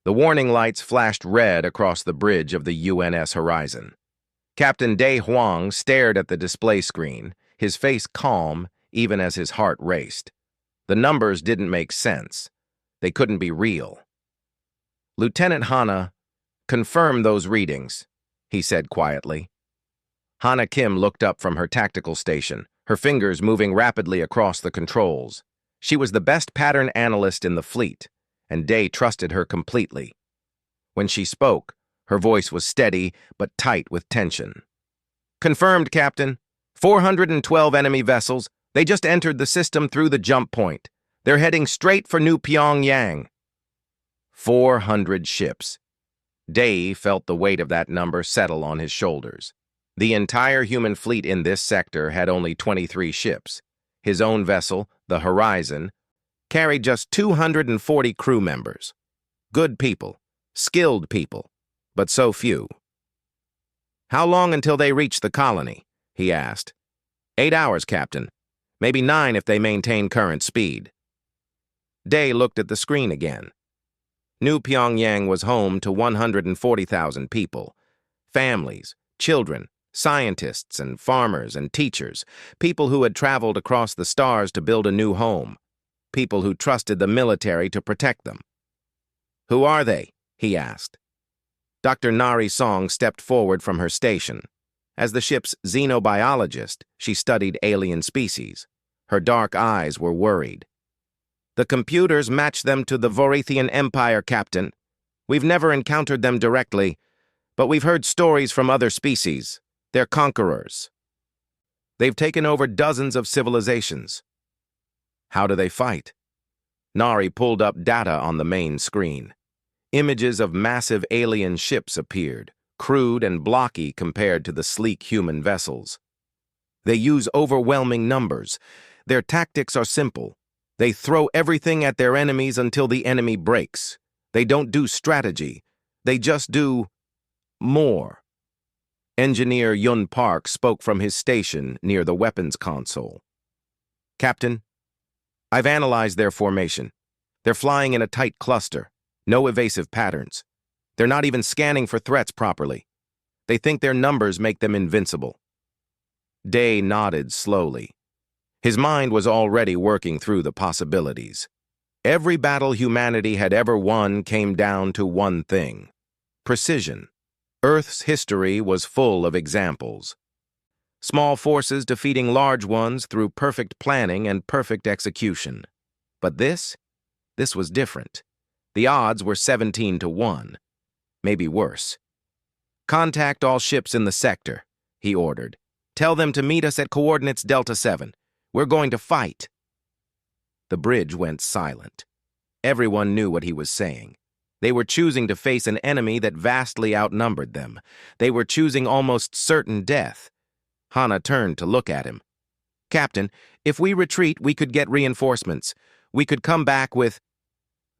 The warning lights flashed red across the bridge of the UNS horizon. Captain Day Huang stared at the display screen, his face calm even as his heart raced. The numbers didn't make sense. They couldn't be real. "Lieutenant Hana, confirm those readings," he said quietly. Hana Kim looked up from her tactical station, her fingers moving rapidly across the controls. She was the best pattern analyst in the fleet, and Day trusted her completely. When she spoke, her voice was steady but tight with tension. "Confirmed, Captain. 412 enemy vessels. They just entered the system through the jump point. They're heading straight for New Pyongyang." 400 ships. Day felt the weight of that number settle on his shoulders. The entire human fleet in this sector had only 23 ships. His own vessel, the Horizon, carried just 240 crew members. Good people, skilled people, but so few. "How long until they reach the colony?" he asked. 8 hours, Captain. Maybe 9 if they maintain current speed." Day looked at the screen again. New Pyongyang was home to 140,000 people. Families, children, scientists and farmers and teachers, people who had traveled across the stars to build a new home, people who trusted the military to protect them. "Who are they?" he asked. Dr. Nari Song stepped forward from her station. As the ship's xenobiologist, she studied alien species. Her dark eyes were worried. "The computers match them to the Vorithian Empire, Captain. We've never encountered them directly, but we've heard stories from other species. They're conquerors. They've taken over dozens of civilizations." "How do they fight?" Nari pulled up data on the main screen. Images of massive alien ships appeared, crude and blocky compared to the sleek human vessels. "They use overwhelming numbers. Their tactics are simple. They throw everything at their enemies until the enemy breaks. They don't do strategy. They just do more." Engineer Yun Park spoke from his station near the weapons console. "Captain, I've analyzed their formation. They're flying in a tight cluster, no evasive patterns. They're not even scanning for threats properly. They think their numbers make them invincible." Day nodded slowly. His mind was already working through the possibilities. Every battle humanity had ever won came down to one thing: precision. Earth's history was full of examples. Small forces defeating large ones through perfect planning and perfect execution. But this was different. The odds were 17-1. Maybe worse. "Contact all ships in the sector," he ordered. "Tell them to meet us at coordinates Delta 7. We're going to fight." The bridge went silent. Everyone knew what he was saying. They were choosing to face an enemy that vastly outnumbered them. They were choosing almost certain death. Hana turned to look at him. "Captain, if we retreat, we could get reinforcements. We could come back with—"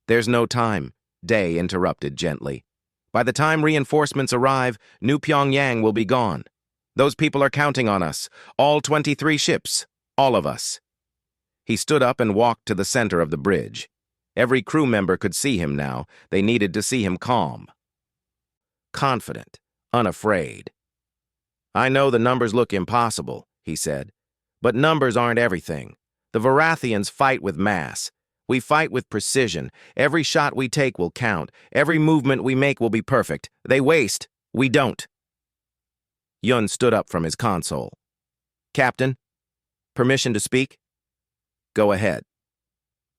"There's no time," Day interrupted gently. "By the time reinforcements arrive, New Pyongyang will be gone. Those people are counting on us. All 23 ships. All of us." He stood up and walked to the center of the bridge. Every crew member could see him now. They needed to see him calm. Confident, unafraid. "I know the numbers look impossible," he said. "But numbers aren't everything. The Varathians fight with mass. We fight with precision. Every shot we take will count. Every movement we make will be perfect. They waste. We don't." Yun stood up from his console. "Captain, permission to speak?" "Go ahead."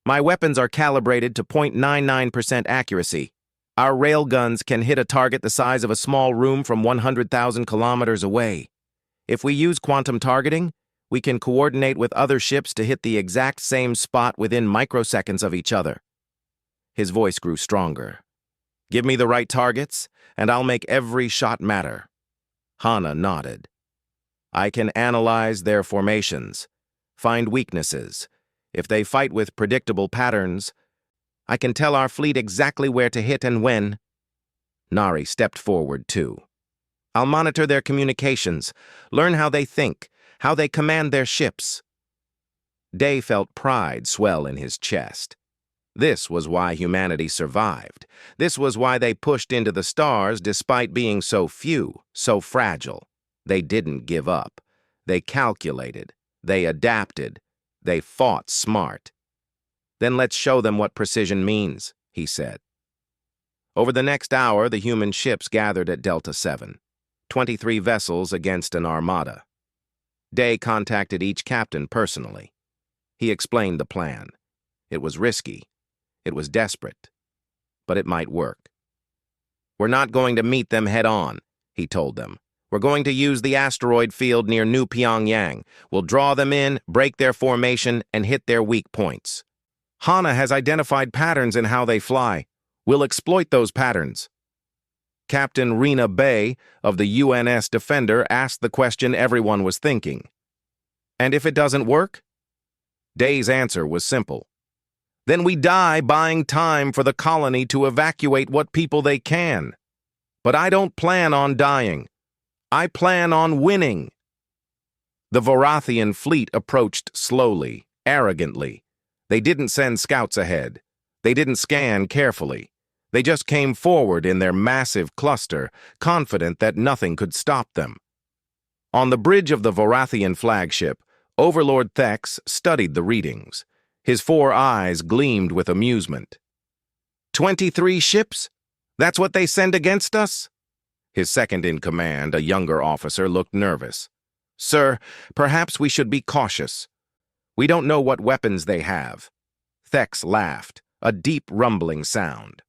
"My weapons are calibrated to 0.99% accuracy. Our railguns can hit a target the size of a small room from 100,000 kilometers away. If we use quantum targeting, we can coordinate with other ships to hit the exact same spot within microseconds of each other." His voice grew stronger. "Give me the right targets, and I'll make every shot matter." Hana nodded. "I can analyze their formations, find weaknesses. If they fight with predictable patterns, I can tell our fleet exactly where to hit and when." Nari stepped forward too. "I'll monitor their communications, learn how they think, how they command their ships." Day felt pride swell in his chest. This was why humanity survived. This was why they pushed into the stars despite being so few, so fragile. They didn't give up. They calculated. They adapted. They fought smart. "Then let's show them what precision means," he said. Over the next hour, the human ships gathered at Delta 7, 23 vessels against an armada. Day contacted each captain personally. He explained the plan. It was risky. It was desperate. But it might work. "We're not going to meet them head-on," he told them. "We're going to use the asteroid field near New Pyongyang. We'll draw them in, break their formation, and hit their weak points. Hana has identified patterns in how they fly. We'll exploit those patterns." Captain Rena Bay of the UNS Defender asked the question everyone was thinking. "And if it doesn't work?" Day's answer was simple. "Then we die buying time for the colony to evacuate what people they can. But I don't plan on dying. I plan on winning." The Vorathian fleet approached slowly, arrogantly. They didn't send scouts ahead. They didn't scan carefully. They just came forward in their massive cluster, confident that nothing could stop them. On the bridge of the Vorathian flagship, Overlord Thex studied the readings. His 4 eyes gleamed with amusement. 23 ships? That's what they send against us?" His second-in-command, a younger officer, looked nervous. "Sir, perhaps we should be cautious. We don't know what weapons they have." Thex laughed, a deep rumbling sound.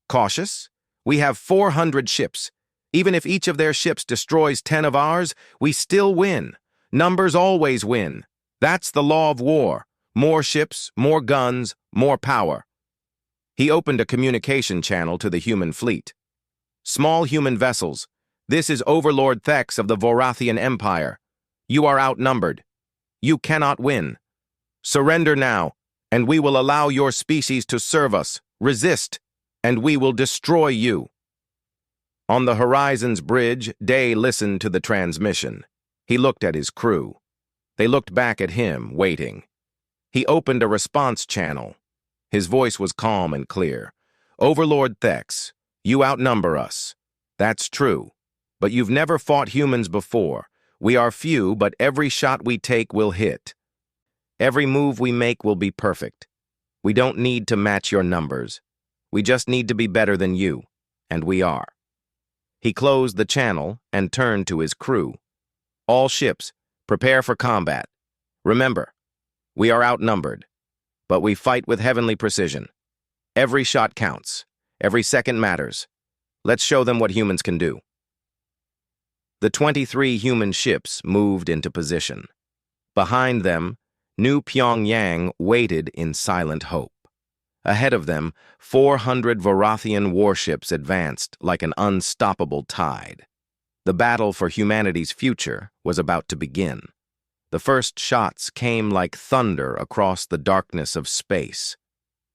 "Cautious? We have 400 ships. Even if each of their ships destroys 10 of ours, we still win. Numbers always win. That's the law of war. More ships, more guns, more power." He opened a communication channel to the human fleet. "Small human vessels, this is Overlord Thex of the Vorathian Empire. You are outnumbered. You cannot win. Surrender now, and we will allow your species to serve us. Resist, and we will destroy you." On the Horizon's bridge, Day listened to the transmission. He looked at his crew. They looked back at him, waiting. He opened a response channel. His voice was calm and clear. "Overlord Thex, you outnumber us. That's true. But you've never fought humans before. We are few, but every shot we take will hit. Every move we make will be perfect. We don't need to match your numbers. We just need to be better than you, and we are." He closed the channel and turned to his crew. "All ships, prepare for combat. Remember, we are outnumbered, but we fight with heavenly precision. Every shot counts. Every second matters. Let's show them what humans can do." The 23 human ships moved into position. Behind them, New Pyongyang waited in silent hope. Ahead of them, 400 Vorathian warships advanced like an unstoppable tide. The battle for humanity's future was about to begin. The first shots came like thunder across the darkness of space.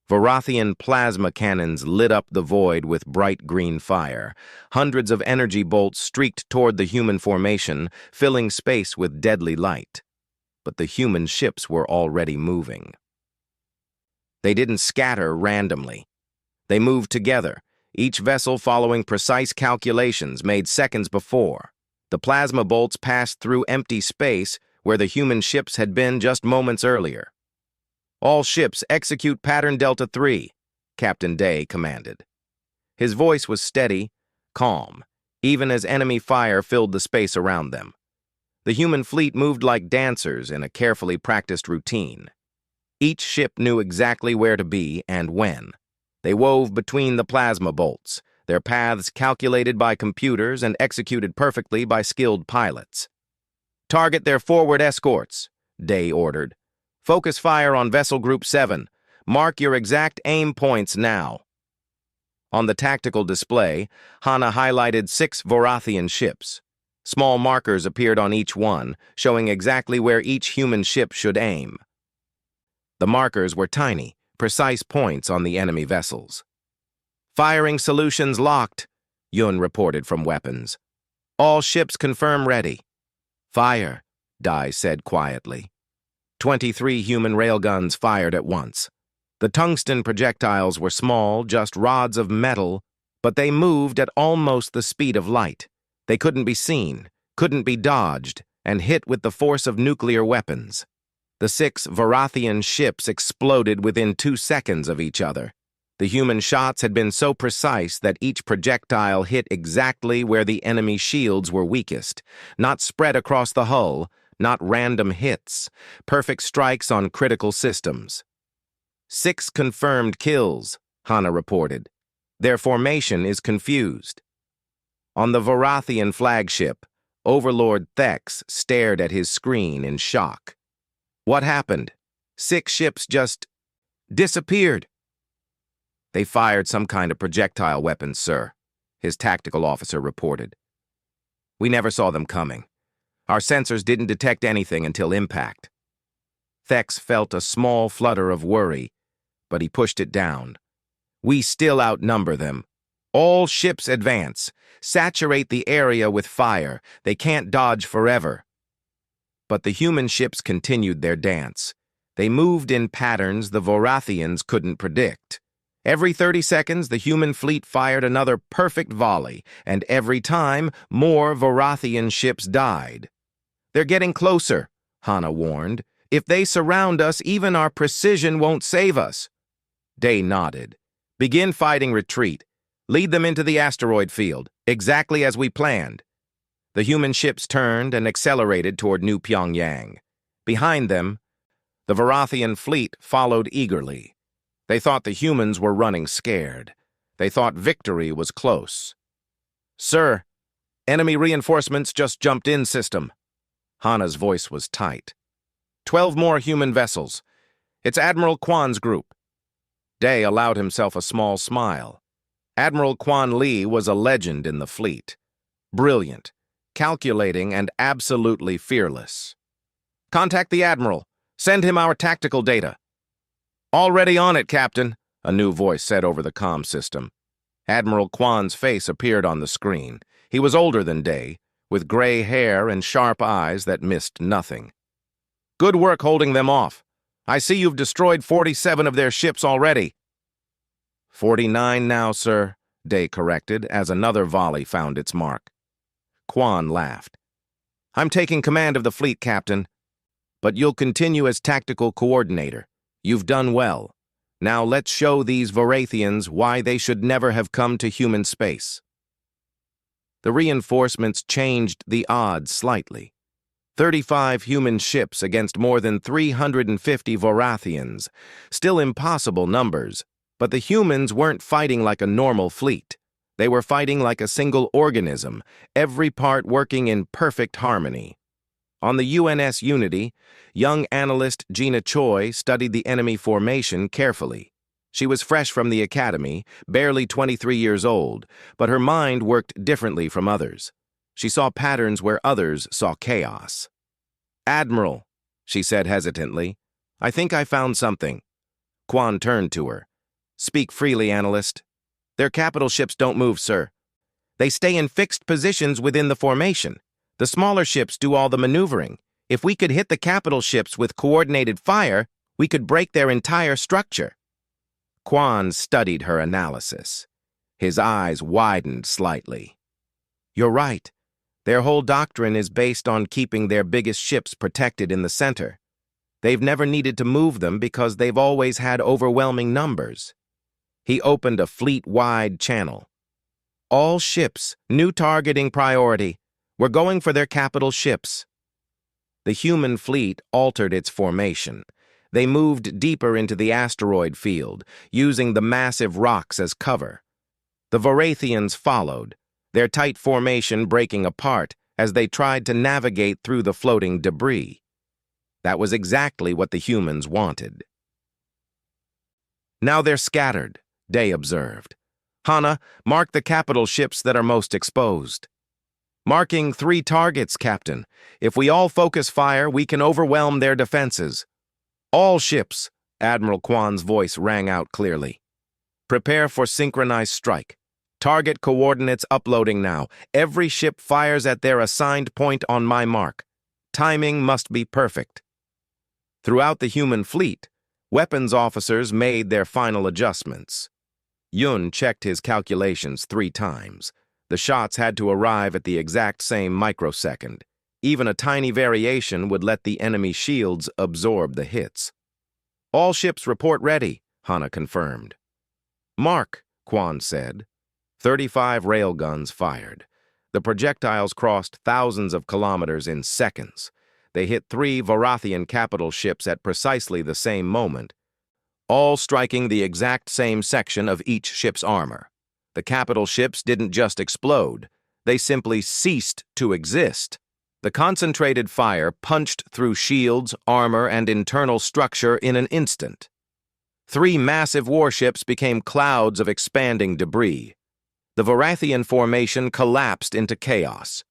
Vorathian plasma cannons lit up the void with bright green fire. Hundreds of energy bolts streaked toward the human formation, filling space with deadly light. But the human ships were already moving. They didn't scatter randomly. They moved together, each vessel following precise calculations made seconds before. The plasma bolts passed through empty space where the human ships had been just moments earlier. "All ships execute pattern Delta 3, Captain Day commanded. His voice was steady, calm, even as enemy fire filled the space around them. The human fleet moved like dancers in a carefully practiced routine. Each ship knew exactly where to be and when. They wove between the plasma bolts, their paths calculated by computers and executed perfectly by skilled pilots. "Target their forward escorts," Day ordered. "Focus fire on Vessel Group 7. Mark your exact aim points now." On the tactical display, Hana highlighted 6 Vorathian ships. Small markers appeared on each one, showing exactly where each human ship should aim. The markers were tiny, precise points on the enemy vessels. "Firing solutions locked," Yun reported from weapons. "All ships confirm ready." "Fire," Dai said quietly. 23 human railguns fired at once. The tungsten projectiles were small, just rods of metal, but they moved at almost the speed of light. They couldn't be seen, couldn't be dodged, and hit with the force of nuclear weapons. The 6 Varathian ships exploded within 2 seconds of each other. The human shots had been so precise that each projectile hit exactly where the enemy shields were weakest, not spread across the hull, not random hits, perfect strikes on critical systems. 6 confirmed kills, Hana reported. Their formation is confused. On the Varathian flagship, Overlord Thex stared at his screen in shock. What happened? 6 ships just disappeared. They fired some kind of projectile weapons, sir, his tactical officer reported. We never saw them coming. Our sensors didn't detect anything until impact. Thex felt a small flutter of worry, but he pushed it down. We still outnumber them. All ships advance. Saturate the area with fire. They can't dodge forever. But the human ships continued their dance. They moved in patterns the Varathians couldn't predict. Every 30 seconds, the human fleet fired another perfect volley, and every time, more Varathian ships died. They're getting closer, Hana warned. If they surround us, even our precision won't save us. Day nodded. Begin fighting retreat. Lead them into the asteroid field, exactly as we planned. The human ships turned and accelerated toward New Pyongyang. Behind them, the Varathian fleet followed eagerly. They thought the humans were running scared. They thought victory was close. Sir, enemy reinforcements just jumped in system. Hana's voice was tight. 12 more human vessels. It's Admiral Kwan's group. Day allowed himself a small smile. Admiral Kwan Lee was a legend in the fleet. Brilliant, calculating, and absolutely fearless. Contact the Admiral. Send him our tactical data. Already on it, Captain, a new voice said over the comm system. Admiral Kwan's face appeared on the screen. He was older than Day, with gray hair and sharp eyes that missed nothing. Good work holding them off. I see you've destroyed 47 of their ships already. 49 now, sir, Day corrected, as another volley found its mark. Kwan laughed. I'm taking command of the fleet, Captain, but you'll continue as tactical coordinator. You've done well. Now let's show these Varathians why they should never have come to human space. The reinforcements changed the odds slightly. 35 human ships against more than 350 Varathians. Still impossible numbers, but the humans weren't fighting like a normal fleet. They were fighting like a single organism, every part working in perfect harmony. On the UNS Unity, young analyst Gina Choi studied the enemy formation carefully. She was fresh from the academy, barely 23 years old, but her mind worked differently from others. She saw patterns where others saw chaos. Admiral, she said hesitantly, I think I found something. Kwan turned to her. Speak freely, analyst. Their capital ships don't move, sir. They stay in fixed positions within the formation. The smaller ships do all the maneuvering. If we could hit the capital ships with coordinated fire, we could break their entire structure. Kwan studied her analysis. His eyes widened slightly. You're right. Their whole doctrine is based on keeping their biggest ships protected in the center. They've never needed to move them because they've always had overwhelming numbers. He opened a fleet-wide channel. All ships, new targeting priority. We're going for their capital ships. The human fleet altered its formation. They moved deeper into the asteroid field, using the massive rocks as cover. The Varathians followed, their tight formation breaking apart as they tried to navigate through the floating debris. That was exactly what the humans wanted. Now they're scattered, Day observed. Hana, mark the capital ships that are most exposed. Marking 3 targets, Captain. If we all focus fire, we can overwhelm their defenses. All ships, Admiral Kwan's voice rang out clearly. Prepare for synchronized strike. Target coordinates uploading now. Every ship fires at their assigned point on my mark. Timing must be perfect. Throughout the human fleet, Weapons officers made their final adjustments. Yun checked his calculations 3 times. The shots had to arrive at the exact same microsecond. Even a tiny variation would let the enemy shields absorb the hits. "All ships report ready," Hana confirmed. "Mark," Quan said. 35 railguns fired. The projectiles crossed thousands of kilometers in seconds. They hit 3 Varathian capital ships at precisely the same moment, all striking the exact same section of each ship's armor. The capital ships didn't just explode. They simply ceased to exist. The concentrated fire punched through shields, armor, and internal structure in an instant. 3 massive warships became clouds of expanding debris. The Varathian formation collapsed into chaos.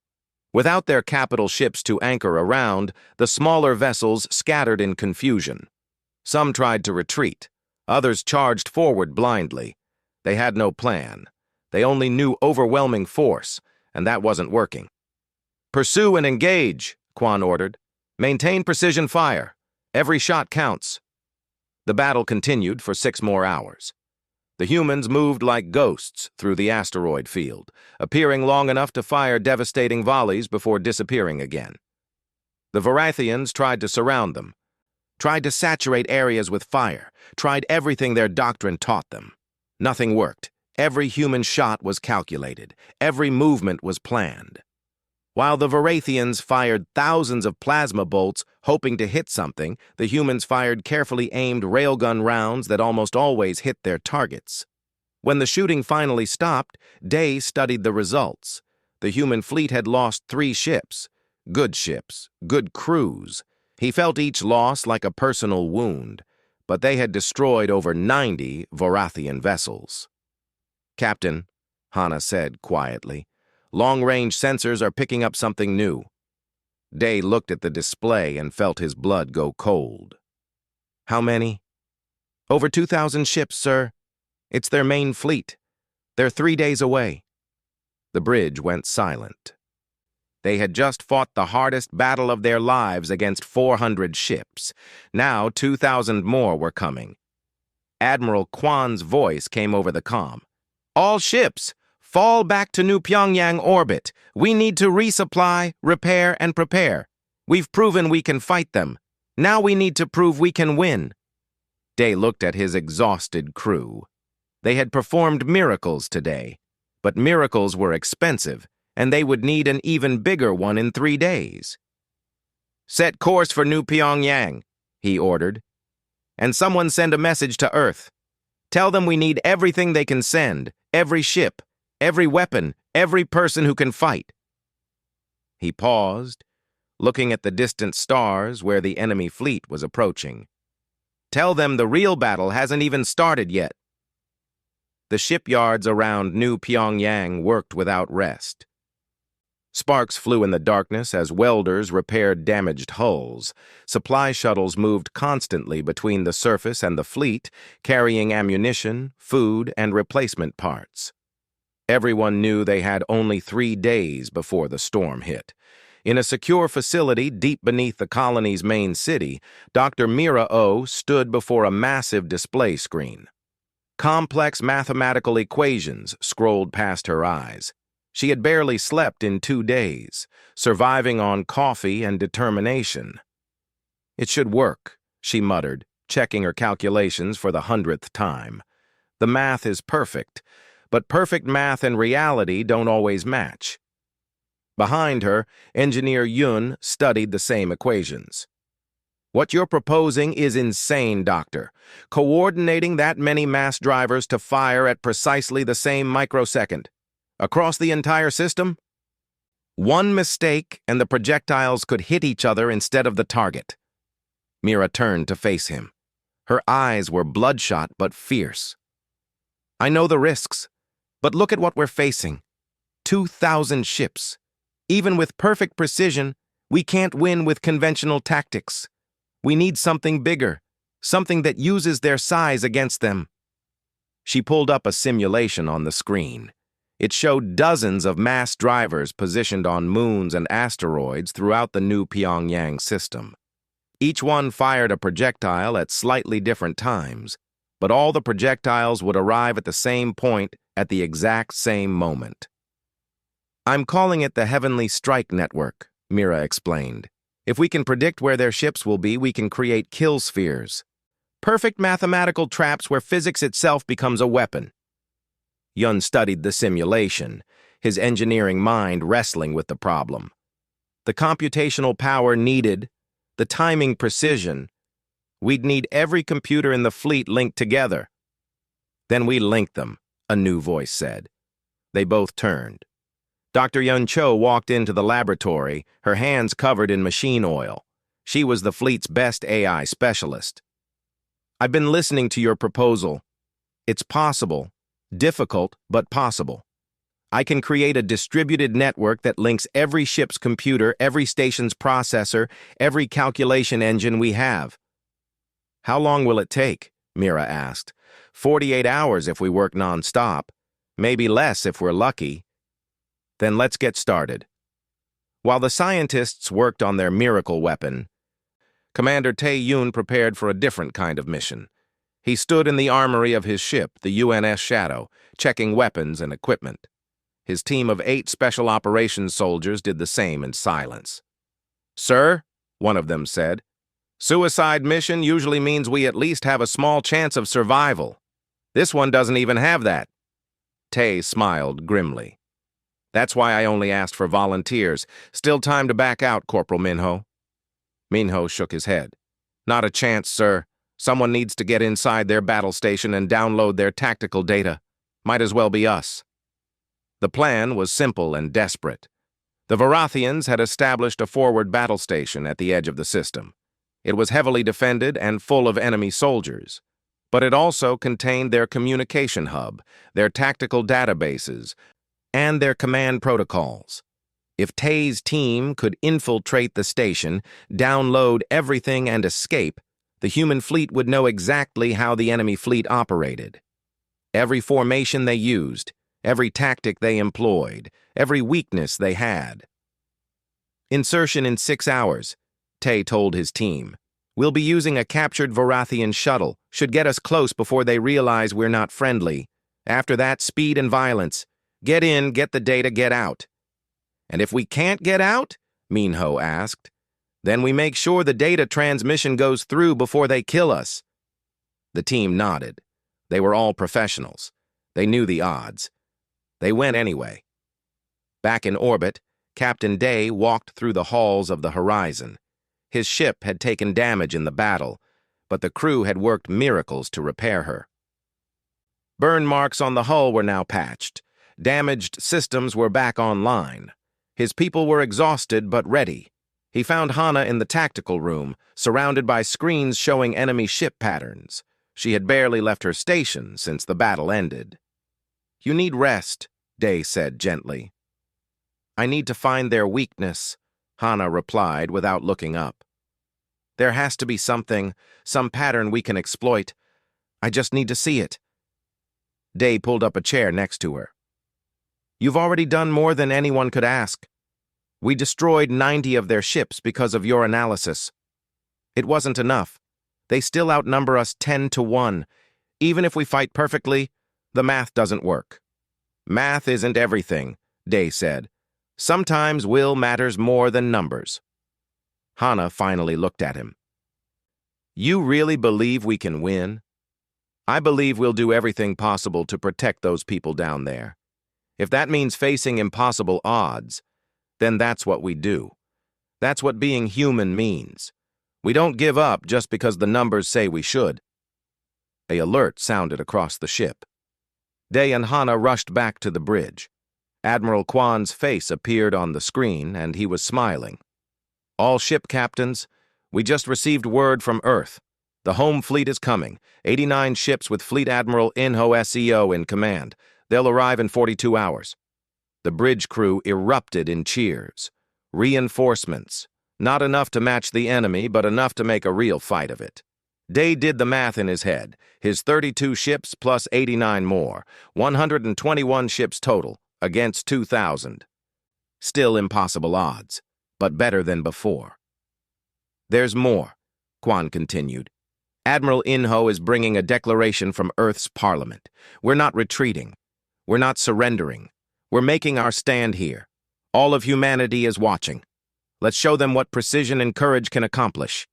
Without their capital ships to anchor around, the smaller vessels scattered in confusion. Some tried to retreat. Others charged forward blindly. They had no plan. They only knew overwhelming force, and that wasn't working. "Pursue and engage," Quan ordered. "Maintain precision fire. Every shot counts." The battle continued for 6 more hours. The humans moved like ghosts through the asteroid field, appearing long enough to fire devastating volleys before disappearing again. The Varathians tried to surround them, tried to saturate areas with fire, tried everything their doctrine taught them. Nothing worked. Every human shot was calculated. Every movement was planned. While the Varathians fired thousands of plasma bolts hoping to hit something, the humans fired carefully aimed railgun rounds that almost always hit their targets. When the shooting finally stopped, Day studied the results. The human fleet had lost 3 ships, good crews. He felt each loss like a personal wound, but they had destroyed over 90 Varathian vessels. "Captain," Hana said quietly, "long-range sensors are picking up something new." Day looked at the display and felt his blood go cold. "How many?" "Over 2,000 ships, sir. It's their main fleet. They're 3 days away." The bridge went silent. They had just fought the hardest battle of their lives against 400 ships. Now 2,000 more were coming. Admiral Quan's voice came over the comm. "All ships, fall back to New Pyongyang orbit. We need to resupply, repair, and prepare. We've proven we can fight them. Now we need to prove we can win." Day looked at his exhausted crew. They had performed miracles today, but miracles were expensive, and they would need an even bigger one in 3 days. "Set course for New Pyongyang," he ordered. "And someone send a message to Earth. Tell them we need everything they can send, every ship, every weapon, every person who can fight." He paused, looking at the distant stars where the enemy fleet was approaching. "Tell them the real battle hasn't even started yet." The shipyards around New Pyongyang worked without rest. Sparks flew in the darkness as welders repaired damaged hulls. Supply shuttles moved constantly between the surface and the fleet, carrying ammunition, food, and replacement parts. Everyone knew they had only 3 days before the storm hit. In a secure facility deep beneath the colony's main city, Dr. Mira O stood before a massive display screen. Complex mathematical equations scrolled past her eyes. She had barely slept in 2 days, surviving on coffee and determination. "It should work," she muttered, checking her calculations for the 100th time. "The math is perfect, but perfect math and reality don't always match." Behind her, Engineer Yun studied the same equations. "What you're proposing is insane, Doctor. Coordinating that many mass drivers to fire at precisely the same microsecond. Across the entire system? One mistake and the projectiles could hit each other instead of the target." Mira turned to face him. Her eyes were bloodshot but fierce. "I know the risks, but look at what we're facing. 2,000 ships. Even with perfect precision, we can't win with conventional tactics. We need something bigger, something that uses their size against them." She pulled up a simulation on the screen. It showed dozens of mass drivers positioned on moons and asteroids throughout the New Pyongyang system. Each one fired a projectile at slightly different times, but all the projectiles would arrive at the same point at the exact same moment. "I'm calling it the Heavenly Strike Network," Mira explained. "If we can predict where their ships will be, we can create kill spheres. Perfect mathematical traps where physics itself becomes a weapon." Yun studied the simulation, his engineering mind wrestling with the problem. The computational power needed, the timing precision. We'd need every computer in the fleet linked together. "Then we link them," a new voice said. They both turned. Dr. Yun Cho walked into the laboratory, her hands covered in machine oil. She was the fleet's best AI specialist. "I've been listening to your proposal. It's possible, difficult, but possible. I can create a distributed network that links every ship's computer, every station's processor, every calculation engine we have." "How long will it take?" Mira asked. 48 hours if we work non-stop. Maybe less if we're lucky." "Then let's get started." While the scientists worked on their miracle weapon, Commander Tae-Yoon prepared for a different kind of mission. He stood in the armory of his ship, the UNS Shadow, checking weapons and equipment. His team of 8 special operations soldiers did the same in silence. "Sir," one of them said, "suicide mission usually means we at least have a small chance of survival. This one doesn't even have that." Tae smiled grimly. "That's why I only asked for volunteers. Still time to back out, Corporal Minho." Minho shook his head. "Not a chance, sir. Someone needs to get inside their battle station and download their tactical data. Might as well be us." The plan was simple and desperate. The Varathians had established a forward battle station at the edge of the system. It was heavily defended and full of enemy soldiers, but it also contained their communication hub, their tactical databases, and their command protocols. If Tae's team could infiltrate the station, download everything and escape, the human fleet would know exactly how the enemy fleet operated. Every formation they used, every tactic they employed, every weakness they had. "Insertion in 6 hours," Tae told his team. "We'll be using a captured Varathian shuttle. Should get us close before they realize we're not friendly. After that, speed and violence. Get in, get the data, get out." "And if we can't get out?" Minho asked. "Then we make sure the data transmission goes through before they kill us." The team nodded. They were all professionals. They knew the odds. They went anyway. Back in orbit, Captain Day walked through the halls of the Horizon. His ship had taken damage in the battle, but the crew had worked miracles to repair her. Burn marks on the hull were now patched. Damaged systems were back online. His people were exhausted but ready. He found Hana in the tactical room, surrounded by screens showing enemy ship patterns. She had barely left her station since the battle ended. "You need rest," Day said gently. "I need to find their weakness," Hana replied without looking up. "There has to be something, some pattern we can exploit. I just need to see it." Day pulled up a chair next to her. "You've already done more than anyone could ask. We destroyed 90 of their ships because of your analysis. It wasn't enough. They still outnumber us 10-1. Even if we fight perfectly, the math doesn't work." "Math isn't everything," Day said. "Sometimes will matters more than numbers." Hana finally looked at him. "You really believe we can win?" "I believe we'll do everything possible to protect those people down there. If that means facing impossible odds, then that's what we do. That's what being human means. We don't give up just because the numbers say we should." An alert sounded across the ship. Day and Hana rushed back to the bridge. Admiral Kwan's face appeared on the screen, and he was smiling. "All ship captains, we just received word from Earth. The home fleet is coming. 89 ships with Fleet Admiral Inho SEO in command. They'll arrive in 42 hours. The bridge crew erupted in cheers. Reinforcements. Not enough to match the enemy, but enough to make a real fight of it. Day did the math in his head. His 32 ships plus 89 more. 121 ships total, against 2,000. Still impossible odds, but better than before. "There's more," Quan continued. Admiral Inho is bringing a declaration from Earth's parliament. We're not retreating. We're not surrendering. We're making our stand here. All of humanity is watching. Let's show them what precision and courage can accomplish.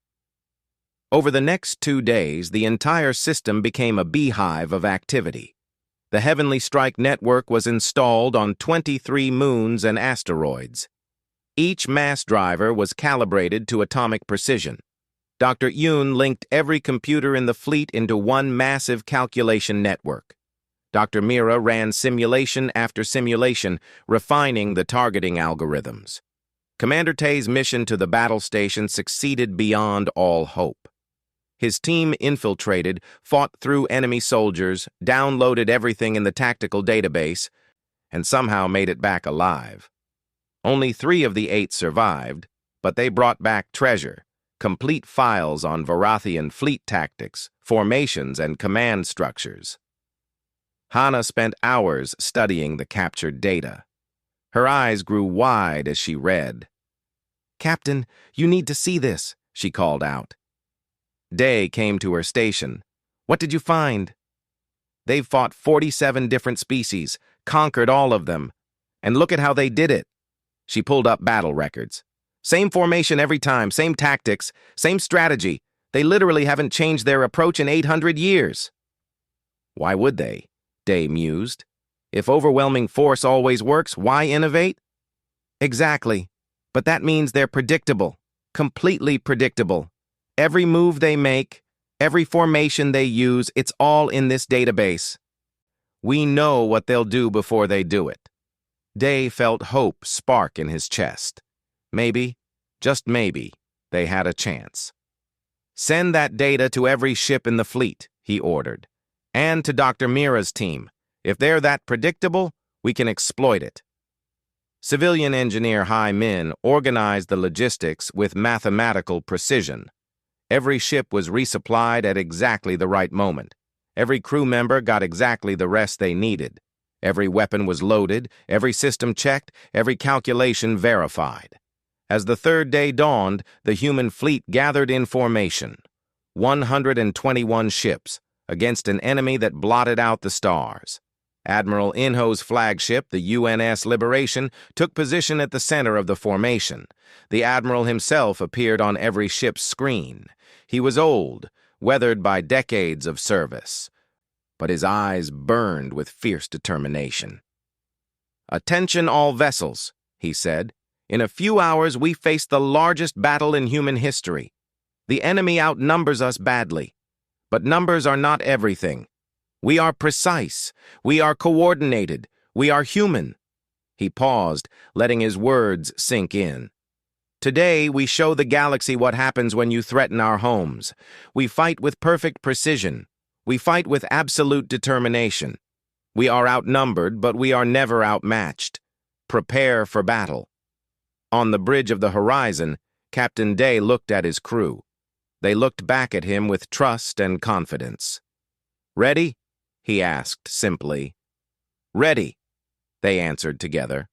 Over the next 2 days, the entire system became a beehive of activity. The Heavenly Strike network was installed on 23 moons and asteroids. Each mass driver was calibrated to atomic precision. Dr. Yoon linked every computer in the fleet into one massive calculation network. Dr. Mira ran simulation after simulation, refining the targeting algorithms. Commander Tay's mission to the battle station succeeded beyond all hope. His team infiltrated, fought through enemy soldiers, downloaded everything in the tactical database, and somehow made it back alive. Only 3 of the 8 survived, but they brought back treasure, complete files on Varathian fleet tactics, formations, and command structures. Hana spent hours studying the captured data. Her eyes grew wide as she read. "Captain, you need to see this," she called out. Day came to her station. "What did you find?" "They've fought 47 different species, conquered all of them. And look at how they did it." She pulled up battle records. "Same formation every time, same tactics, same strategy. They literally haven't changed their approach in 800 years. "Why would they?" Day mused. "If overwhelming force always works, why innovate?" "Exactly. But that means they're predictable. Completely predictable. Every move they make, every formation they use, it's all in this database. We know what they'll do before they do it." Day felt hope spark in his chest. Maybe, just maybe, they had a chance. "Send that data to every ship in the fleet," he ordered. "And to Dr. Mira's team. If they're that predictable, we can exploit it." Civilian engineer Hai Min organized the logistics with mathematical precision. Every ship was resupplied at exactly the right moment. Every crew member got exactly the rest they needed. Every weapon was loaded, every system checked, every calculation verified. As the 3rd day dawned, the human fleet gathered in formation. 121 ships, against an enemy that blotted out the stars. Admiral Inho's flagship, the UNS Liberation, took position at the center of the formation. The Admiral himself appeared on every ship's screen. He was old, weathered by decades of service, but his eyes burned with fierce determination. "Attention all vessels," he said. "In a few hours we face the largest battle in human history. The enemy outnumbers us badly, but numbers are not everything. We are precise, we are coordinated, we are human." He paused, letting his words sink in. "Today, we show the galaxy what happens when you threaten our homes. We fight with perfect precision. We fight with absolute determination. We are outnumbered, but we are never outmatched. Prepare for battle." On the bridge of the horizon, Captain Day looked at his crew. They looked back at him with trust and confidence. "Ready?" he asked simply. "Ready," they answered together.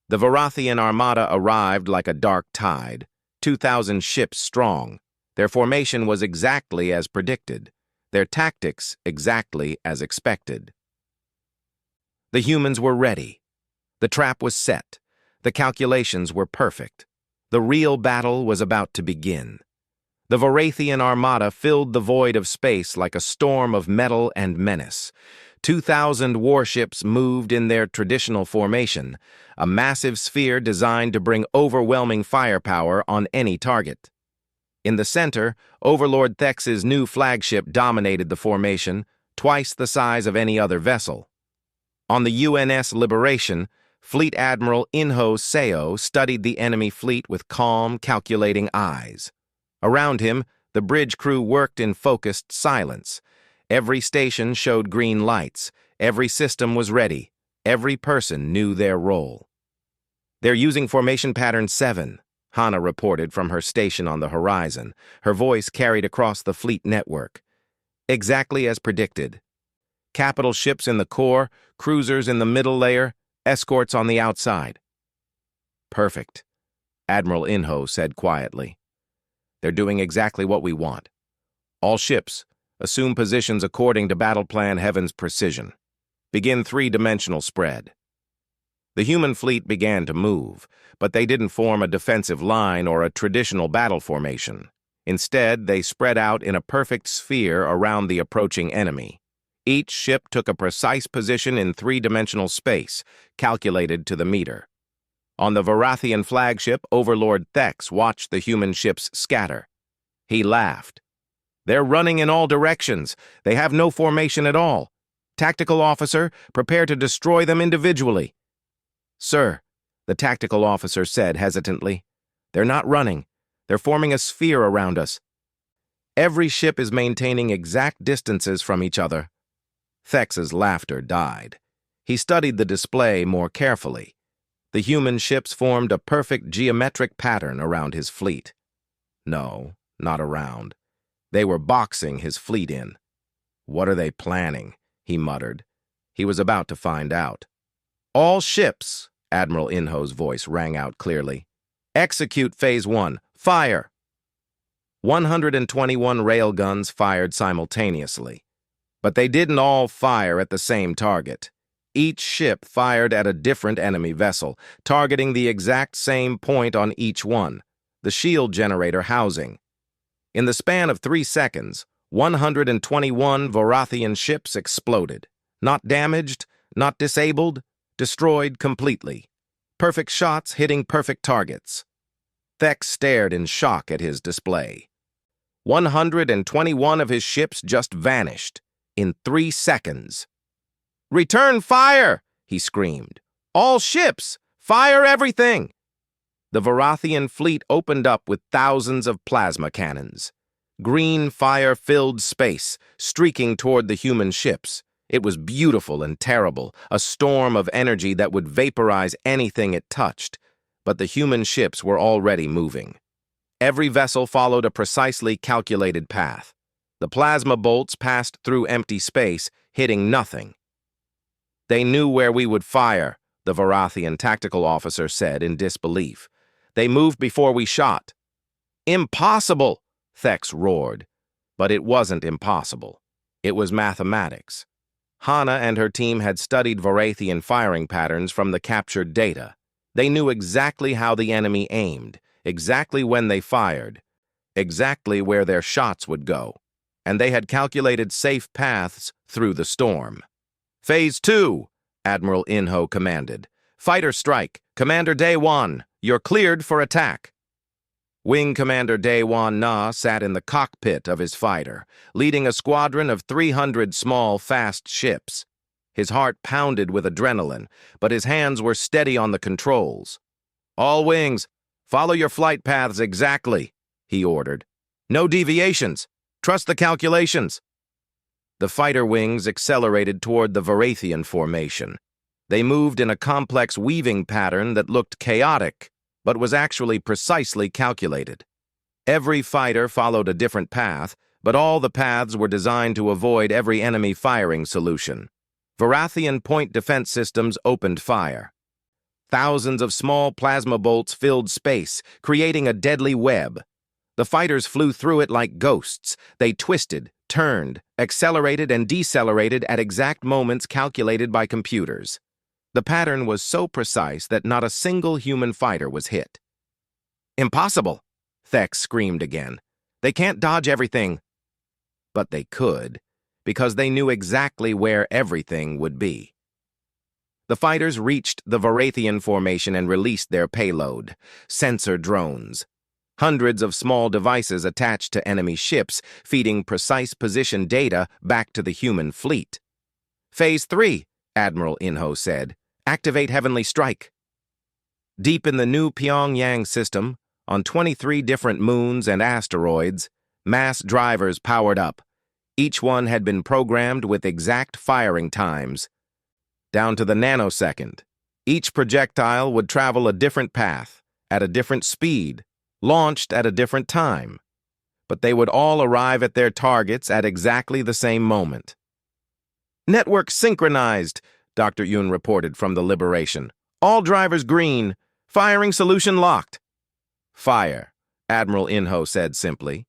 The Varathian armada arrived like a dark tide, 2,000 ships strong. Their formation was exactly as predicted, their tactics exactly as expected. The humans were ready. The trap was set. The calculations were perfect. The real battle was about to begin. The Varathian armada filled the void of space like a storm of metal and menace. 2,000 warships moved in their traditional formation, a massive sphere designed to bring overwhelming firepower on any target. In the center, Overlord Thex's new flagship dominated the formation, twice the size of any other vessel. On the UNS Liberation, Fleet Admiral Inho Seo studied the enemy fleet with calm, calculating eyes. Around him, the bridge crew worked in focused silence. Every station showed green lights. Every system was ready. Every person knew their role. "They're using formation pattern 7, Hana reported from her station on the horizon. Her voice carried across the fleet network. "Exactly as predicted. Capital ships in the core, cruisers in the middle layer, escorts on the outside." "Perfect," Admiral Inho said quietly. They're doing exactly what we want. All ships, assume positions according to Battle Plan Heaven's precision. Begin three-dimensional spread. The human fleet began to move, but they didn't form a defensive line or a traditional battle formation. Instead, they spread out in a perfect sphere around the approaching enemy. Each ship took a precise position in three-dimensional space, calculated to the meter. On the Varathian flagship, Overlord Thex watched the human ships scatter. He laughed. They're running in all directions. They have no formation at all. Tactical officer, prepare to destroy them individually. Sir, the tactical officer said hesitantly, they're not running. They're forming a sphere around us. Every ship is maintaining exact distances from each other. Thex's laughter died. He studied the display more carefully. The human ships formed a perfect geometric pattern around his fleet. No, not around. They were boxing his fleet in. What are they planning? He muttered. He was about to find out. All ships, Admiral Inho's voice rang out clearly. Execute Phase 1. Fire! 121 railguns fired simultaneously. But they didn't all fire at the same target. Each ship fired at a different enemy vessel, targeting the exact same point on each one, the shield generator housing. In the span of 3 seconds, 121 Varathian ships exploded. Not damaged, not disabled, destroyed completely. Perfect shots hitting perfect targets. Thex stared in shock at his display. 121 of his ships just vanished in 3 seconds. "Return fire!" he screamed. "All ships! Fire everything!" The Varathian fleet opened up with thousands of plasma cannons. Green fire filled space, streaking toward the human ships. It was beautiful and terrible, a storm of energy that would vaporize anything it touched. But the human ships were already moving. Every vessel followed a precisely calculated path. The plasma bolts passed through empty space, hitting nothing. "They knew where we would fire," the Varathian tactical officer said in disbelief. "They moved before we shot." "Impossible!" Thex roared. But it wasn't impossible. It was mathematics. Hana and her team had studied Varathian firing patterns from the captured data. They knew exactly how the enemy aimed, exactly when they fired, exactly where their shots would go, and they had calculated safe paths through the storm. "Phase 2, Admiral Inho commanded. "Fighter strike. Commander Daewon, you're cleared for attack." Wing Commander Daewon Na sat in the cockpit of his fighter, leading a squadron of 300 small, fast ships. His heart pounded with adrenaline, but his hands were steady on the controls. "All wings, follow your flight paths exactly," he ordered. "No deviations. Trust the calculations." The fighter wings accelerated toward the Varathian formation. They moved in a complex weaving pattern that looked chaotic, but was actually precisely calculated. Every fighter followed a different path, but all the paths were designed to avoid every enemy firing solution. Varathian point defense systems opened fire. Thousands of small plasma bolts filled space, creating a deadly web. The fighters flew through it like ghosts. They twisted, turned, accelerated, and decelerated at exact moments calculated by computers. The pattern was so precise that not a single human fighter was hit. "Impossible!" Thex screamed again. "They can't dodge everything." But they could, because they knew exactly where everything would be. The fighters reached the Varathian formation and released their payload, sensor drones. Hundreds of small devices attached to enemy ships, feeding precise position data back to the human fleet. "Phase 3, Admiral Inho said. "Activate Heavenly Strike." Deep in the new Pyongyang system, on 23 different moons and asteroids, mass drivers powered up. Each one had been programmed with exact firing times, down to the nanosecond. Each projectile would travel a different path, at a different speed, launched at a different time. But they would all arrive at their targets at exactly the same moment. "Network synchronized," Dr. Yun reported from the Liberation. "All drivers green. Firing solution locked." "Fire," Admiral Inho said simply.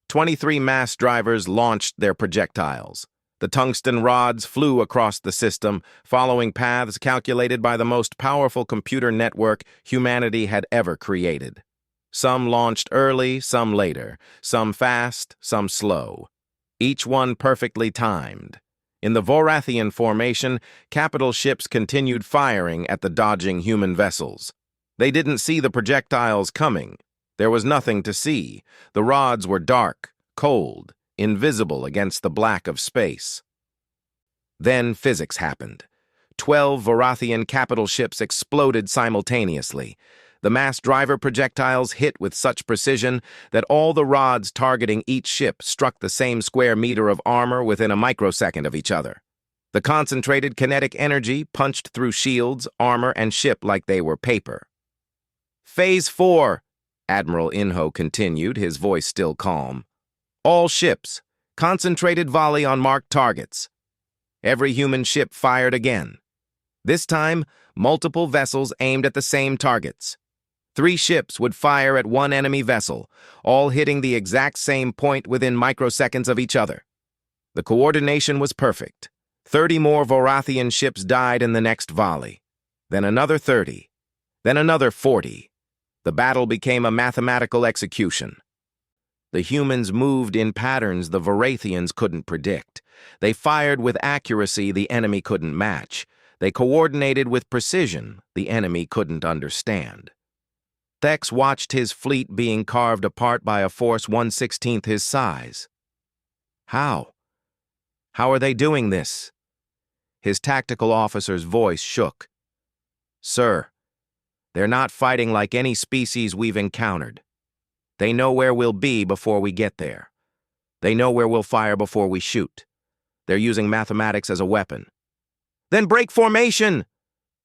23 mass drivers launched their projectiles. The tungsten rods flew across the system, following paths calculated by the most powerful computer network humanity had ever created. Some launched early, some later, some fast, some slow. Each one perfectly timed. In the Vorathian formation, capital ships continued firing at the dodging human vessels. They didn't see the projectiles coming. There was nothing to see. The rods were dark, cold, invisible against the black of space. Then physics happened. 12 Vorathian capital ships exploded simultaneously. The mass driver projectiles hit with such precision that all the rods targeting each ship struck the same square meter of armor within a microsecond of each other. The concentrated kinetic energy punched through shields, armor, and ship like they were paper. Phase 4, Admiral Inho continued, his voice still calm. All ships, concentrated volley on marked targets. Every human ship fired again. This time, multiple vessels aimed at the same targets. 3 ships would fire at one enemy vessel, all hitting the exact same point within microseconds of each other. The coordination was perfect. 30 more Vorathian ships died in the next volley. Then another 30. Then another 40. The battle became a mathematical execution. The humans moved in patterns the Vorathians couldn't predict. They fired with accuracy the enemy couldn't match. They coordinated with precision the enemy couldn't understand. Thex watched his fleet being carved apart by a force 1/16 his size. How? How are they doing this? His tactical officer's voice shook. Sir, they're not fighting like any species we've encountered. They know where we'll be before we get there. They know where we'll fire before we shoot. They're using mathematics as a weapon. Then break formation,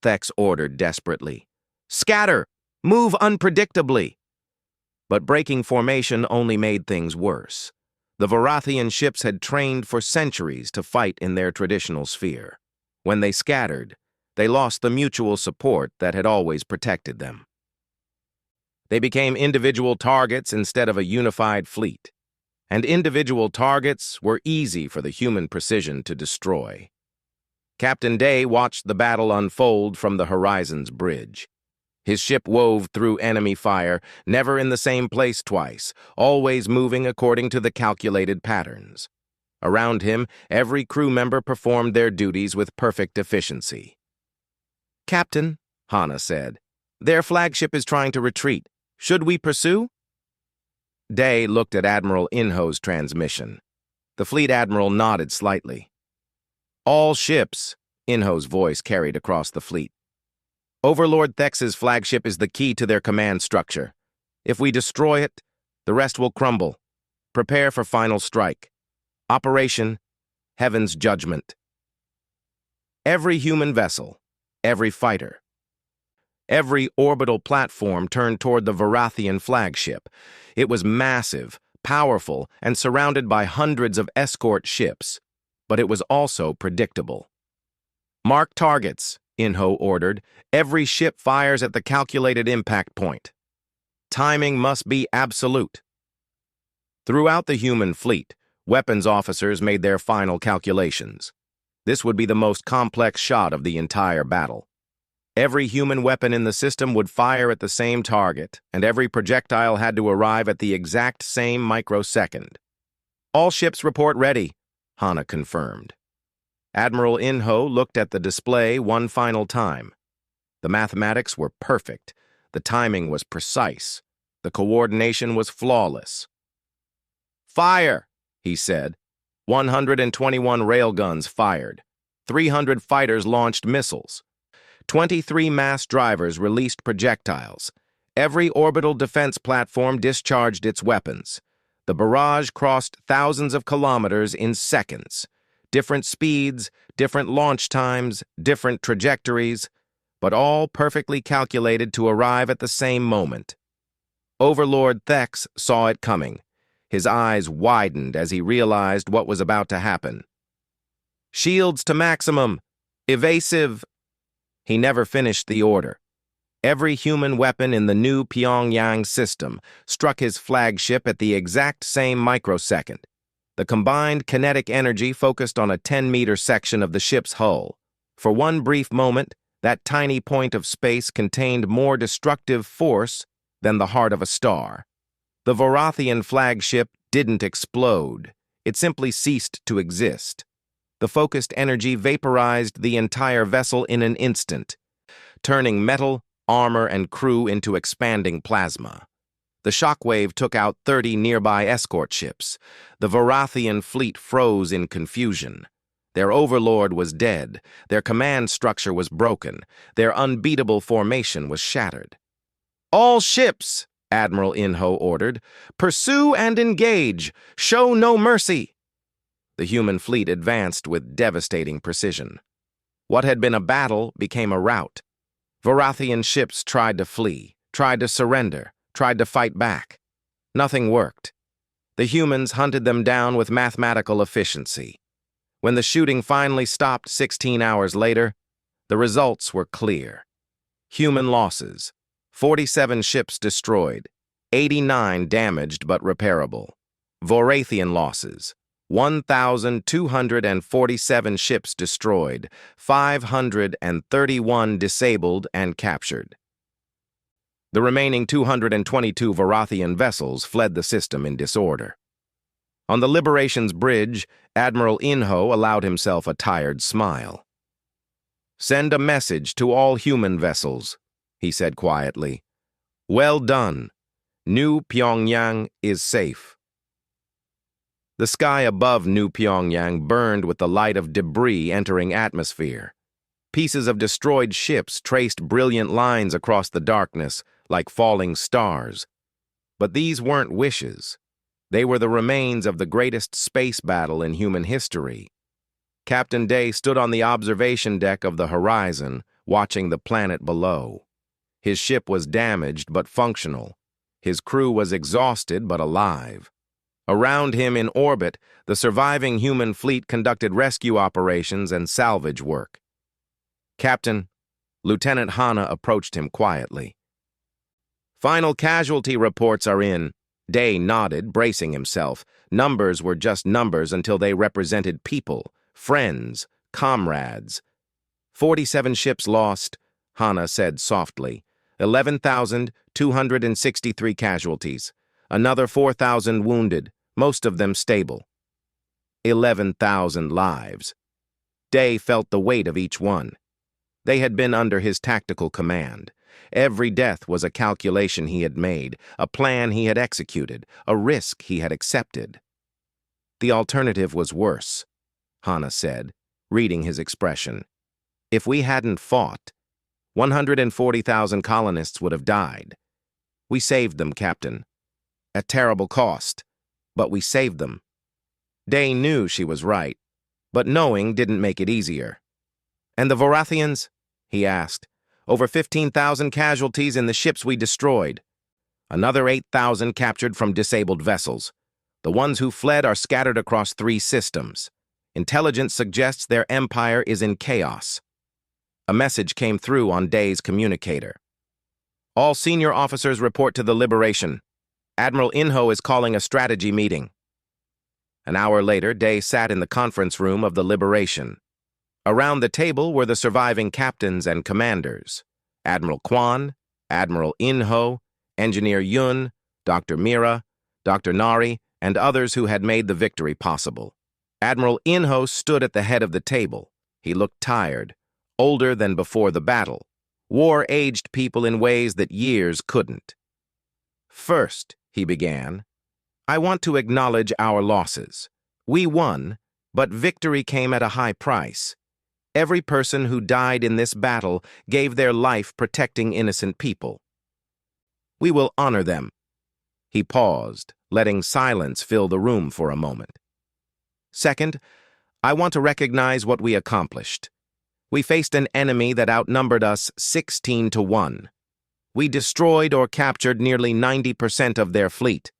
Thex ordered desperately. Scatter! Move unpredictably. But breaking formation only made things worse. The Vorathian ships had trained for centuries to fight in their traditional sphere. When they scattered, they lost the mutual support that had always protected them. They became individual targets instead of a unified fleet. And individual targets were easy for the human precision to destroy. Captain Day watched the battle unfold from the horizon's bridge. His ship wove through enemy fire, never in the same place twice, always moving according to the calculated patterns. Around him, every crew member performed their duties with perfect efficiency. Captain, Hana said, their flagship is trying to retreat. Should we pursue? Day looked at Admiral Inho's transmission. The fleet admiral nodded slightly. All ships, Inho's voice carried across the fleet. Overlord Thex's flagship is the key to their command structure. If we destroy it, the rest will crumble. Prepare for final strike. Operation Heaven's Judgment. Every human vessel, every fighter, every orbital platform turned toward the Vorathian flagship. It was massive, powerful, and surrounded by hundreds of escort ships, but it was also predictable. Mark targets, Inho ordered. Every ship fires at the calculated impact point. Timing must be absolute. Throughout the human fleet, weapons officers made their final calculations. This would be the most complex shot of the entire battle. Every human weapon in the system would fire at the same target, and every projectile had to arrive at the exact same microsecond. All ships report ready, Hana confirmed. Admiral Inho looked at the display one final time. The mathematics were perfect. The timing was precise. The coordination was flawless. Fire, he said. 121 railguns fired. 300 fighters launched missiles. 23 mass drivers released projectiles. Every orbital defense platform discharged its weapons. The barrage crossed thousands of kilometers in seconds. Different speeds, different launch times, different trajectories, but all perfectly calculated to arrive at the same moment. Overlord Thex saw it coming. His eyes widened as he realized what was about to happen. Shields to maximum! Evasive! He never finished the order. Every human weapon in the new Pyongyang system struck his flagship at the exact same microsecond. The combined kinetic energy focused on a 10-meter section of the ship's hull. For one brief moment, that tiny point of space contained more destructive force than the heart of a star. The Vorathian flagship didn't explode. It simply ceased to exist. The focused energy vaporized the entire vessel in an instant, turning metal, armor, and crew into expanding plasma. The shockwave took out 30 nearby escort ships. The Vorathian fleet froze in confusion. Their overlord was dead, their command structure was broken, their unbeatable formation was shattered. "All ships," Admiral Inho ordered, "pursue and engage! Show no mercy!" The human fleet advanced with devastating precision. What had been a battle became a rout. Vorathian ships tried to flee, tried to surrender, tried to fight back. Nothing worked. The humans hunted them down with mathematical efficiency. When the shooting finally stopped 16 hours later, the results were clear. Human losses: 47 ships destroyed, 89 damaged but repairable. Vorathian losses: 1,247 ships destroyed, 531 disabled and captured. The remaining 222 Vorathian vessels fled the system in disorder. On the Liberation's bridge, Admiral Inho allowed himself a tired smile. "Send a message to all human vessels," he said quietly. "Well done. New Pyongyang is safe." The sky above New Pyongyang burned with the light of debris entering atmosphere. Pieces of destroyed ships traced brilliant lines across the darkness, like falling stars. But these weren't wishes. They were the remains of the greatest space battle in human history. Captain Day stood on the observation deck of the horizon, watching the planet below. His ship was damaged but functional. His crew was exhausted but alive. Around him in orbit, the surviving human fleet conducted rescue operations and salvage work. "Captain," Lieutenant Hana approached him quietly. "Final casualty reports are in." Day nodded, bracing himself. Numbers were just numbers until they represented people, friends, comrades. 47 ships lost," Hana said softly. 11,263 casualties. Another 4,000 wounded, most of them stable. 11,000 lives. Day felt the weight of each one. They had been under his tactical command. Every death was a calculation he had made, a plan he had executed, a risk he had accepted. "The alternative was worse," Hana said, reading his expression. "If we hadn't fought, 140,000 colonists would have died. We saved them, Captain. At terrible cost, but we saved them." Day knew she was right, but knowing didn't make it easier. "And the Vorathians?" he asked. "Over 15,000 casualties in the ships we destroyed. Another 8,000 captured from disabled vessels. The ones who fled are scattered across 3 systems. Intelligence suggests their empire is in chaos." A message came through on Day's communicator. "All senior officers report to the Liberation. Admiral Inho is calling a strategy meeting." An hour later, Day sat in the conference room of the Liberation. Around the table were the surviving captains and commanders: Admiral Kwan, Admiral Inho, Engineer Yun, Dr. Mira, Dr. Nari, and others who had made the victory possible. Admiral Inho stood at the head of the table. He looked tired, older than before the battle. War aged people in ways that years couldn't. "First," he began, "I want to acknowledge our losses. We won, but victory came at a high price. Every person who died in this battle gave their life protecting innocent people. We will honor them." He paused, letting silence fill the room for a moment. "Second, I want to recognize what we accomplished. We faced an enemy that outnumbered us 16 to 1. We destroyed or captured nearly 90% of their fleet.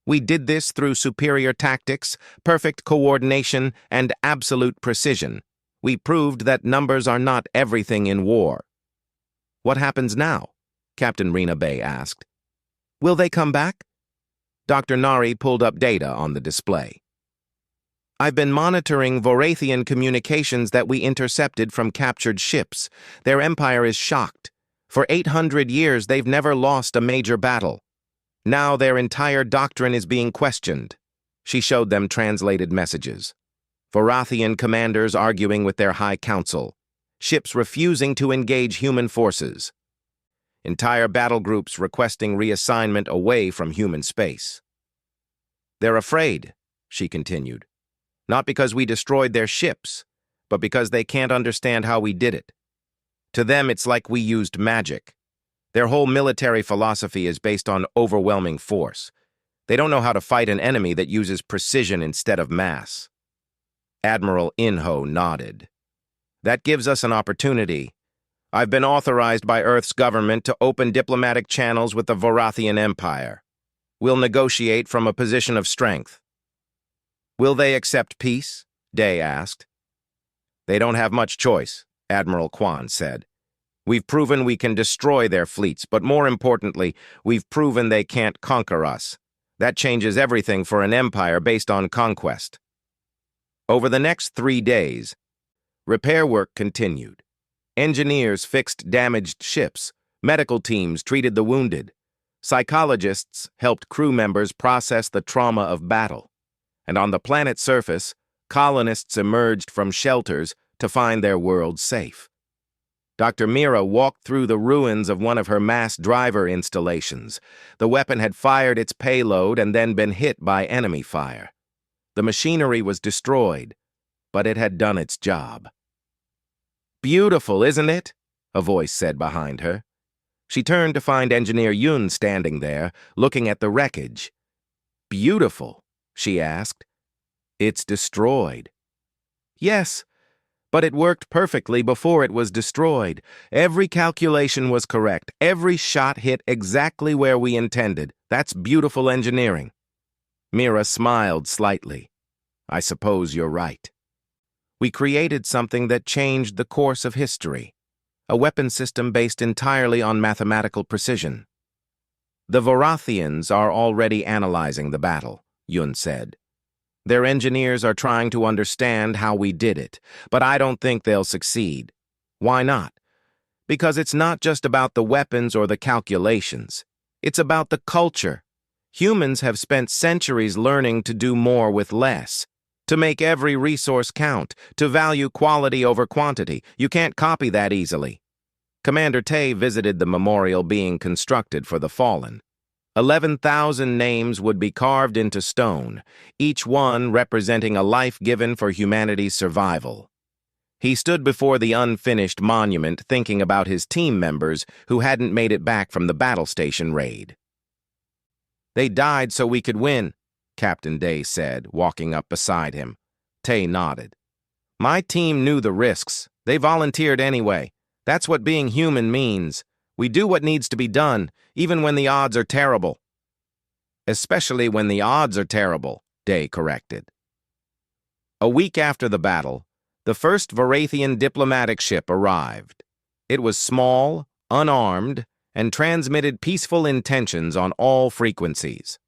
We did this through superior tactics, perfect coordination, and absolute precision. We proved that numbers are not everything in war. What happens now? Captain Rena Bay asked. Will they come back? Dr. Nari pulled up data on the display. I've been monitoring Vorathian communications that we intercepted from captured ships. Their empire is shocked. For 800 years, they've never lost a major battle. Now their entire doctrine is being questioned. She showed them translated messages. Vorathian commanders arguing with their high council. Ships refusing to engage human forces. Entire battle groups requesting reassignment away from human space. They're afraid, she continued. Not because we destroyed their ships, but because they can't understand how we did it. To them, it's like we used magic. Their whole military philosophy is based on overwhelming force. They don't know how to fight an enemy that uses precision instead of mass. Admiral Inho nodded. That gives us an opportunity. I've been authorized by Earth's government to open diplomatic channels with the Vorathian Empire. We'll negotiate from a position of strength. Will they accept peace? Day asked. They don't have much choice, Admiral Kwan said. We've proven we can destroy their fleets, but more importantly, we've proven they can't conquer us. That changes everything for an empire based on conquest. Over the next 3 days, repair work continued. Engineers fixed damaged ships, medical teams treated the wounded, psychologists helped crew members process the trauma of battle. And on the planet's surface, colonists emerged from shelters to find their world safe. Dr. Mira walked through the ruins of one of her mass driver installations. The weapon had fired its payload and then been hit by enemy fire. The machinery was destroyed, but it had done its job. Beautiful, isn't it? A voice said behind her. She turned to find Engineer Yun standing there, looking at the wreckage. Beautiful? She asked. It's destroyed. Yes, but it worked perfectly before it was destroyed. Every calculation was correct. Every shot hit exactly where we intended. That's beautiful engineering. Mira smiled slightly. I suppose you're right. We created something that changed the course of history. A weapon system based entirely on mathematical precision. The Vorathians are already analyzing the battle, Yun said. Their engineers are trying to understand how we did it, but I don't think they'll succeed. Why not? Because it's not just about the weapons or the calculations. It's about the culture. Humans have spent centuries learning to do more with less, to make every resource count, to value quality over quantity. You can't copy that easily. Commander Tay visited the memorial being constructed for the fallen. 11,000 names would be carved into stone, each one representing a life given for humanity's survival. He stood before the unfinished monument thinking about his team members who hadn't made it back from the battle station raid. They died so we could win, Captain Day said, walking up beside him. Tay nodded. My team knew the risks. They volunteered anyway. That's what being human means. We do what needs to be done, even when the odds are terrible. Especially when the odds are terrible, Day corrected. A week after the battle, the first Vorathian diplomatic ship arrived. It was small, unarmed, and transmitted peaceful intentions on all frequencies.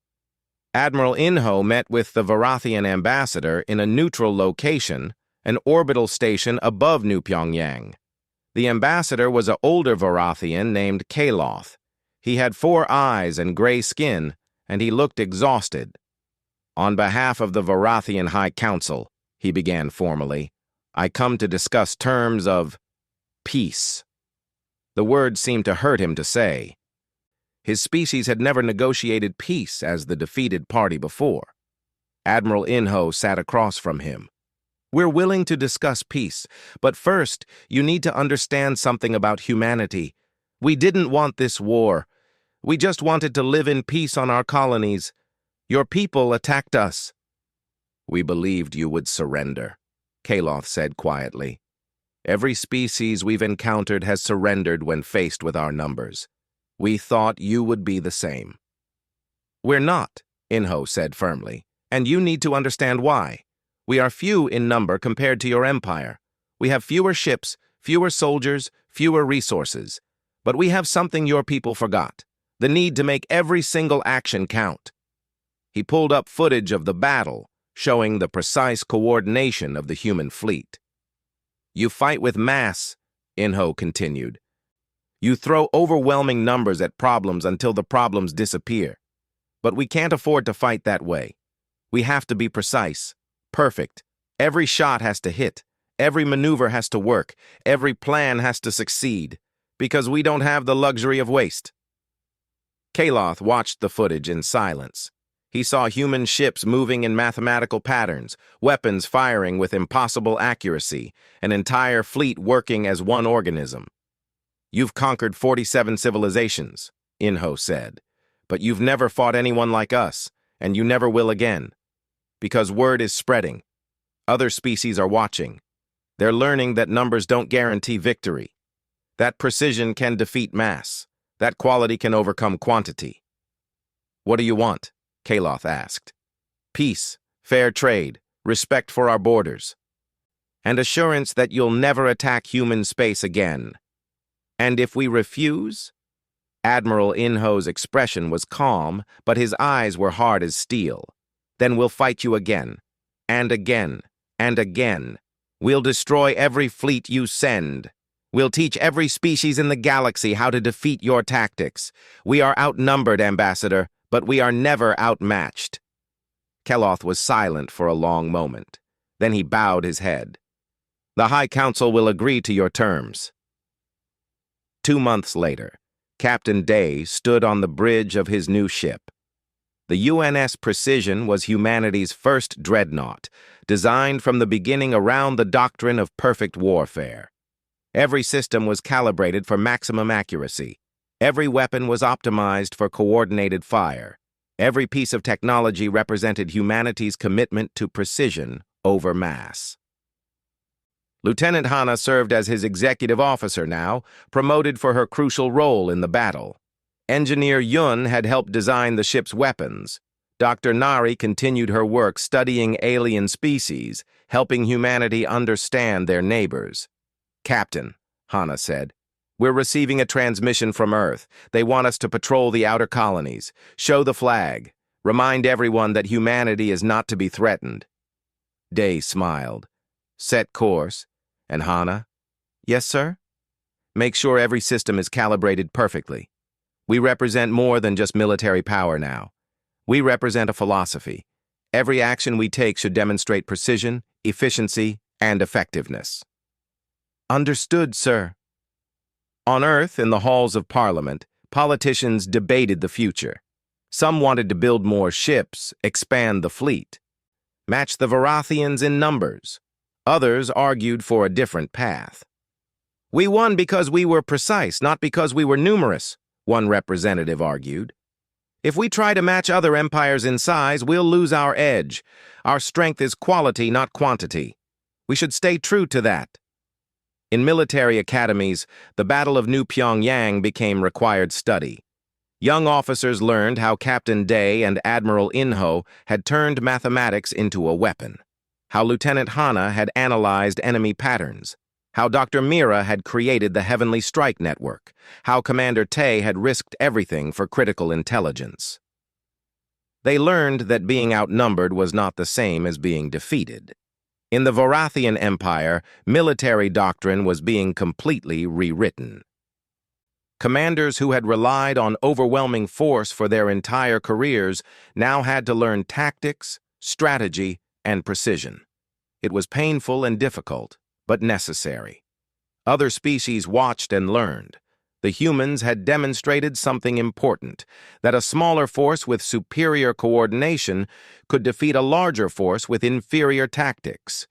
Admiral Inho met with the Vorathian ambassador in a neutral location, an orbital station above New Pyongyang. The ambassador was an older Vorathian named Kaloth. He had 4 eyes and gray skin, and he looked exhausted. On behalf of the Vorathian High Council, he began formally, I come to discuss terms of peace. The word seemed to hurt him to say. His species had never negotiated peace as the defeated party before. Admiral Inho sat across from him. We're willing to discuss peace, but first, you need to understand something about humanity. We didn't want this war. We just wanted to live in peace on our colonies. Your people attacked us. We believed you would surrender, Kaloth said quietly. Every species we've encountered has surrendered when faced with our numbers. We thought you would be the same. We're not, Inho said firmly, and you need to understand why. We are few in number compared to your empire. We have fewer ships, fewer soldiers, fewer resources. But we have something your people forgot: the need to make every single action count. He pulled up footage of the battle, showing the precise coordination of the human fleet. You fight with mass, Inho continued. You throw overwhelming numbers at problems until the problems disappear. But we can't afford to fight that way. We have to be precise, perfect. Every shot has to hit. Every maneuver has to work. Every plan has to succeed. Because we don't have the luxury of waste. Kaloth watched the footage in silence. He saw human ships moving in mathematical patterns, weapons firing with impossible accuracy, an entire fleet working as one organism. You've conquered 47 civilizations, Inho said, but you've never fought anyone like us, and you never will again. Because word is spreading. Other species are watching. They're learning that numbers don't guarantee victory. That precision can defeat mass. That quality can overcome quantity. What do you want? Kaloth asked. Peace, fair trade, respect for our borders, and assurance that you'll never attack human space again. And if we refuse? Admiral Inho's expression was calm, but his eyes were hard as steel. Then we'll fight you again, and again, and again. We'll destroy every fleet you send. We'll teach every species in the galaxy how to defeat your tactics. We are outnumbered, Ambassador, but we are never outmatched. Kaloth was silent for a long moment. Then he bowed his head. The High Council will agree to your terms. 2 months later, Captain Day stood on the bridge of his new ship. The UNS Precision was humanity's first dreadnought, designed from the beginning around the doctrine of perfect warfare. Every system was calibrated for maximum accuracy. Every weapon was optimized for coordinated fire. Every piece of technology represented humanity's commitment to precision over mass. Lieutenant Hana served as his executive officer now, promoted for her crucial role in the battle. Engineer Yun had helped design the ship's weapons. Dr. Nari continued her work studying alien species, helping humanity understand their neighbors. Captain, Hana said, we're receiving a transmission from Earth. They want us to patrol the outer colonies, show the flag, remind everyone that humanity is not to be threatened. Day smiled. Set course. And Hana? Yes, sir? Make sure every system is calibrated perfectly. We represent more than just military power now. We represent a philosophy. Every action we take should demonstrate precision, efficiency, and effectiveness. Understood, sir. On Earth, in the halls of Parliament, politicians debated the future. Some wanted to build more ships, expand the fleet, match the Varathians in numbers. Others argued for a different path. We won because we were precise, not because we were numerous, one representative argued. If we try to match other empires in size, we'll lose our edge. Our strength is quality, not quantity. We should stay true to that. In military academies, the Battle of New Pyongyang became required study. Young officers learned how Captain Day and Admiral Inho had turned mathematics into a weapon, how Lieutenant Hana had analyzed enemy patterns, how Dr. Mira had created the Heavenly Strike Network, how Commander Tay had risked everything for critical intelligence. They learned that being outnumbered was not the same as being defeated. In the Varathian Empire, military doctrine was being completely rewritten. Commanders who had relied on overwhelming force for their entire careers now had to learn tactics, strategy, and precision. It was painful and difficult, but necessary. Other species watched and learned. The humans had demonstrated something important, that a smaller force with superior coordination could defeat a larger force with inferior tactics.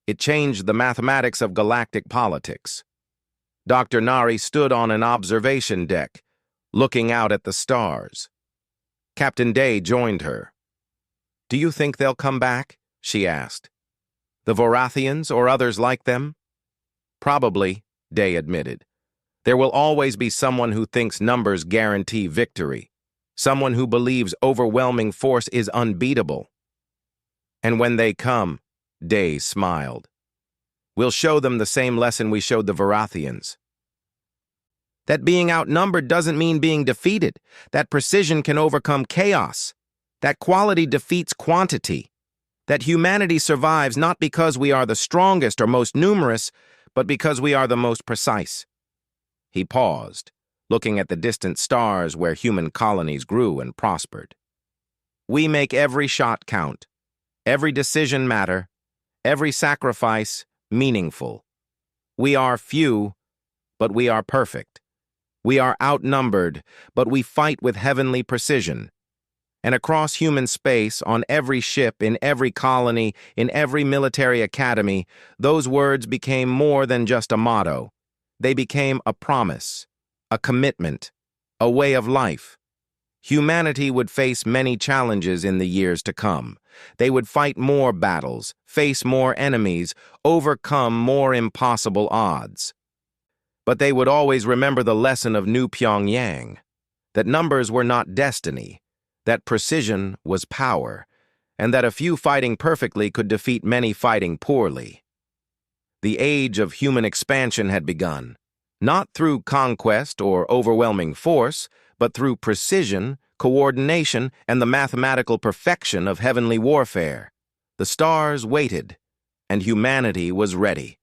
It changed the mathematics of galactic politics. Dr. Nari stood on an observation deck, looking out at the stars. Captain Day joined her. Do you think they'll come back? She asked. The Varathians or others like them? Probably, Day admitted. There will always be someone who thinks numbers guarantee victory, someone who believes overwhelming force is unbeatable. And when they come, Day smiled. We'll show them the same lesson we showed the Varathians. That being outnumbered doesn't mean being defeated. That precision can overcome chaos. That quality defeats quantity. That humanity survives not because we are the strongest or most numerous, but because we are the most precise. He paused, looking at the distant stars where human colonies grew and prospered. We make every shot count, every decision matter, every sacrifice meaningful. We are few, but we are perfect. We are outnumbered, but we fight with heavenly precision. And across human space, on every ship, in every colony, in every military academy, those words became more than just a motto. They became a promise, a commitment, a way of life. Humanity would face many challenges in the years to come. They would fight more battles, face more enemies, overcome more impossible odds. But they would always remember the lesson of New Pyongyang, that numbers were not destiny, that precision was power, and that a few fighting perfectly could defeat many fighting poorly. The age of human expansion had begun, not through conquest or overwhelming force, but through precision, coordination, and the mathematical perfection of heavenly warfare. The stars waited, and humanity was ready.